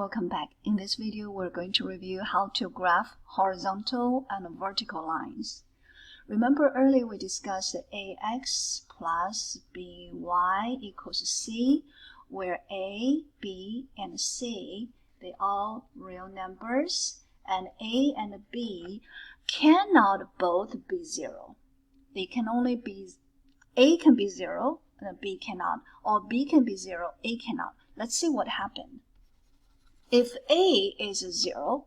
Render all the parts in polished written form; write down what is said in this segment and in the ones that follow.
Welcome back. In this video, we're going to review how to graph horizontal and vertical lines. Remember earlier we discussed ax plus by equals c, where a, b, and c, they all real numbers, and a and b cannot both be 0. They can only be, a can be 0, and b cannot, or b can be 0, a cannot. Let's see what happened. If a is 0,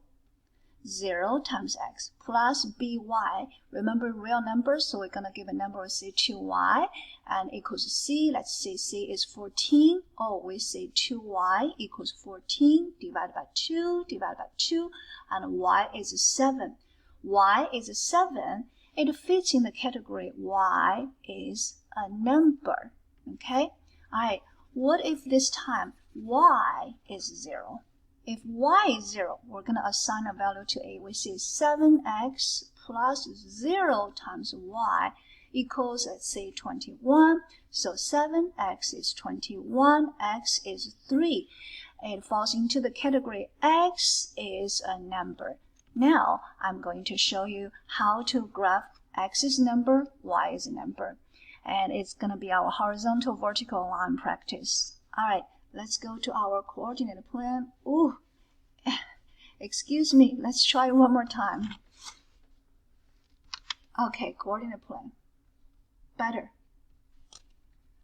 0 times x plus by, remember real numbers, so we're going to give a number, say 2y, and equals c. Let's say c is 14. Oh, we say 2y equals 14 divided by 2, and y is 7. Y is 7. It fits in the category y is a number. Okay? Alright, what if this time y is 0? If y is 0, we're going to assign a value to a. We say 7x plus 0 times y equals, let's say, 21. So 7x is 21, x is 3. It falls into the category x is a number. Now, I'm going to show you how to graph x is a number, y is a number. And it's going to be our horizontal vertical line practice. All right. Let's go to our coordinate plan. Ooh, excuse me. Let's try one more time. Okay, coordinate plan. Better.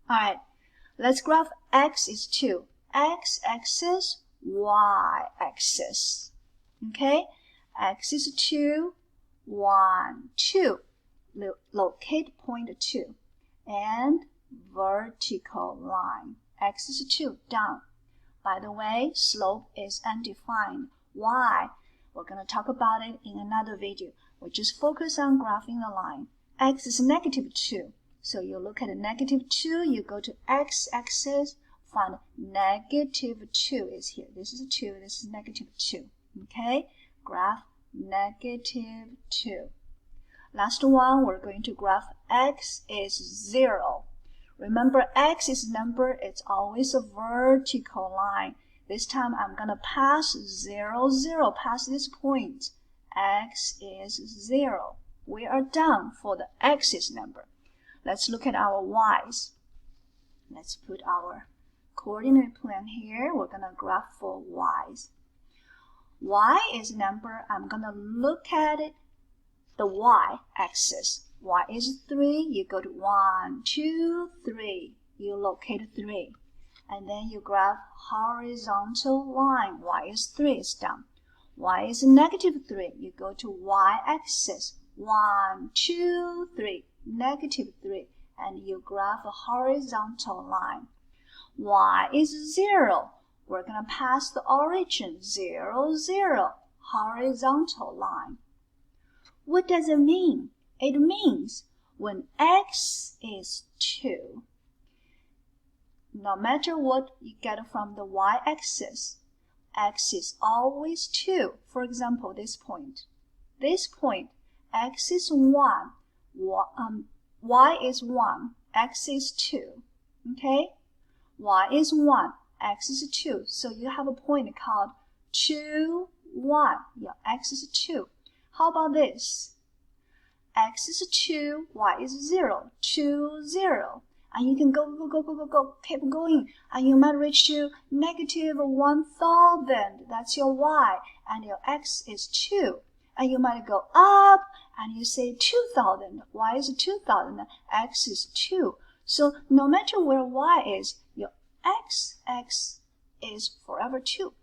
All right. Let's graph x is 2. X-axis, y-axis. Okay? X is 2, 1, 2. Locate point 2. And vertical line. X is 2, down. By the way, slope is undefined. Why? We're going to talk about it in another video. We just focus on graphing the line. X is negative 2. So you look at negative 2, you go to x-axis, find negative 2 is here. This is 2, this is negative 2. Okay? Graph negative 2. Last one, we're going to graph x is 0. Remember, x is number, it's always a vertical line. This time I'm going to pass 0, 0, past this point. X is 0. We are done for the x-is number. Let's look at our y's. Let's put our coordinate plan here. We're going to graph for y's. Y is number, I'm going to look at it, the y-axis. Y is 3, you go to 1, 2, 3. You locate 3. And then you graph horizontal line. Y is 3, it's down. Y is negative 3. You go to y-axis. 1, 2, 3. Negative 3. And you graph a horizontal line. Y is 0. We're going to pass the origin. 0, 0. Horizontal line. What does it mean? It means when x is 2, no matter what you get from the y-axis, x is always 2. For example, this point. This point, x is 1, y is 1, x is 2. Okay? Y is 1, x is 2. So you have a point called 2, 1. Your x is 2. How about this? X is 2, y is 0, 2, 0. And you can go, keep going. And you might reach to negative 1,000. That's your y. And your x is 2. And you might go up and you say 2,000. Y is 2,000. X is 2. So no matter where y is, your x is forever 2.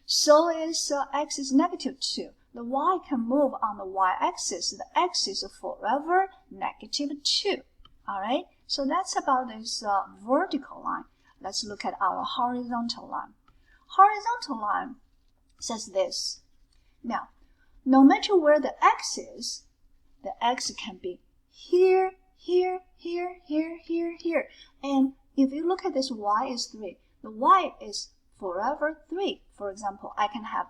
So is x is negative 2. The y can move on the y-axis. The x is forever negative 2. Alright, so that's about this vertical line. Let's look at our horizontal line. Horizontal line says this. Now, no matter where the x is, the x can be here, here, here, here, here, here. And if you look at this, y is 3. The y is forever 3. For example, I can have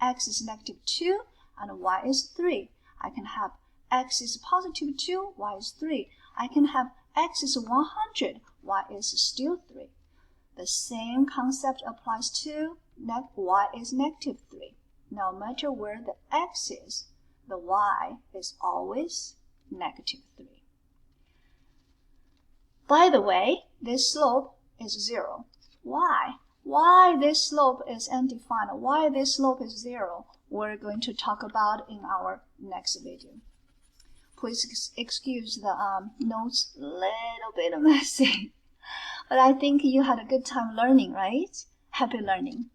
x is negative 2 and y is 3. I can have x is positive 2, y is 3. I can have x is 100, y is still 3. The same concept applies to y is negative 3. No matter where the x is, the y is always negative 3. By the way, this slope is 0. Why? Why this slope is undefined? Why this slope is 0? We're going to talk about in our next video. Please excuse the notes a little bit messy. But I think you had a good time learning, right? Happy learning.